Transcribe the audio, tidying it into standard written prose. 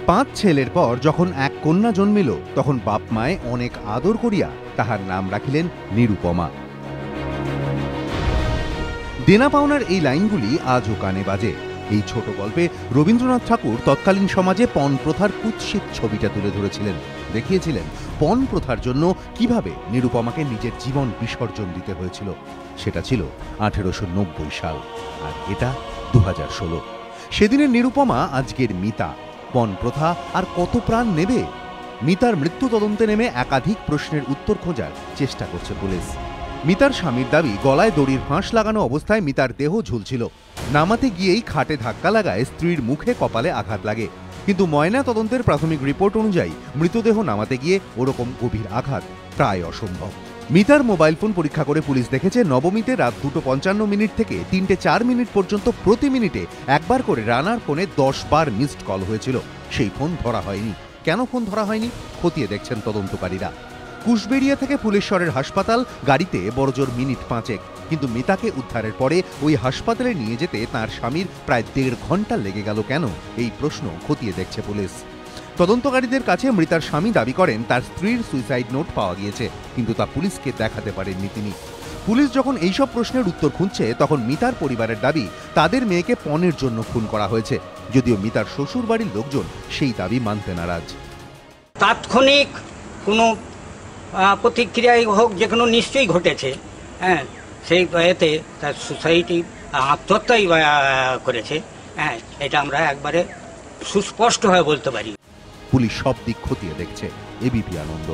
5 ছেলের পর যখন এক কন্যা জন্মিল তখন বাপ মায়ে অনেক আদর করিয়া তাহার নাম রাখিলেন নিরুপমা। দেনা পাওনার এই লাইনগুলি আজও কানে বাজে। এই ছোট গল্পে রবীন্দ্রনাথ ঠাকুর তৎকালীন সমাজে পণ প্রথার কুৎসিত ছবিটা তুলে ধরেছিলেন, দেখিয়েছিলেন পণ প্রথার জন্য কিভাবে নিরুপমাকে নিজের জীবন বিসর্জন দিতে হয়েছিল। সেটা ছিল 1890 সাল, আর এটা 2016। সেদিনের নিরুপমা আজকের মিতা। পণ প্রথা আর কত প্রাণ নেবে? মিতার মৃত্যু তদন্তে নেমে একাধিক প্রশ্নের উত্তর খোঁজার চেষ্টা করছে পুলিশ। মিতার স্বামীর দাবি, গলায় দড়ির ফাঁস লাগানো অবস্থায় মিতার দেহ ঝুলছিল। নামাতে গিয়েই খাটে ধাক্কা লাগায় স্ত্রীর মুখে কপালে আঘাত লাগে। কিন্তু ময়না তদন্তের প্রাথমিক রিপোর্ট অনুযায়ী মৃতদেহ নামাতে গিয়ে ওরকম গভীর আঘাত প্রায় অসম্ভব। মিতার মোবাইল ফোন পরীক্ষা করে পুলিশ দেখেছে, নবমীতে রাত 2:55 থেকে 3:04 পর্যন্ত প্রতি মিনিটে একবার করে রানার ফোনে 10 বার মিসড কল হয়েছিল। সেই ফোন ধরা হয়নি। কেন ফোন ধরা হয়নি খতিয়ে দেখছেন তদন্তকারীরা। কুশবেড়িয়া থেকে ফুলেশ্বরের হাসপাতাল গাড়িতে বড়জোর মিনিট 5 কিন্তু মিতাকে উদ্ধারের পরে ওই হাসপাতালে নিয়ে যেতে তার স্বামীর প্রায় 1.5 ঘন্টা লেগে গেল কেন, এই প্রশ্ন খতিয়ে দেখছে পুলিশ। তদন্তকারীদের কাছে মৃতার স্বামী দাবি করেন তার স্ত্রীর সুইসাইড নোট পাওয়া গিয়েছে, কিন্তু তা পুলিশকে দেখাতে পারেননি তিনি। পুলিশ যখন এইসব প্রশ্নের উত্তর খুঁজছে তখন মিতার পরিবারের দাবি তাদের মেয়েকে পণের জন্য খুন করা হয়েছে, যদিও মিতার শ্বশুর বাড়ির লোকজন সেই দাবি মানতে নারাজ। তাৎক্ষণিক কোনো প্রতিক্রিয়াই হোক, যে কোনো নিশ্চয়ই ঘটেছে। হ্যাঁ, সেই এতে তার সোসাইটি আত্মহত্যাই করেছে। হ্যাঁ, এটা আমরা একবারে সুস্পষ্টভাবে বলতে পারি। পুলিশ সব দিক খতিয়ে দেখছে। এবিপি আনন্দ।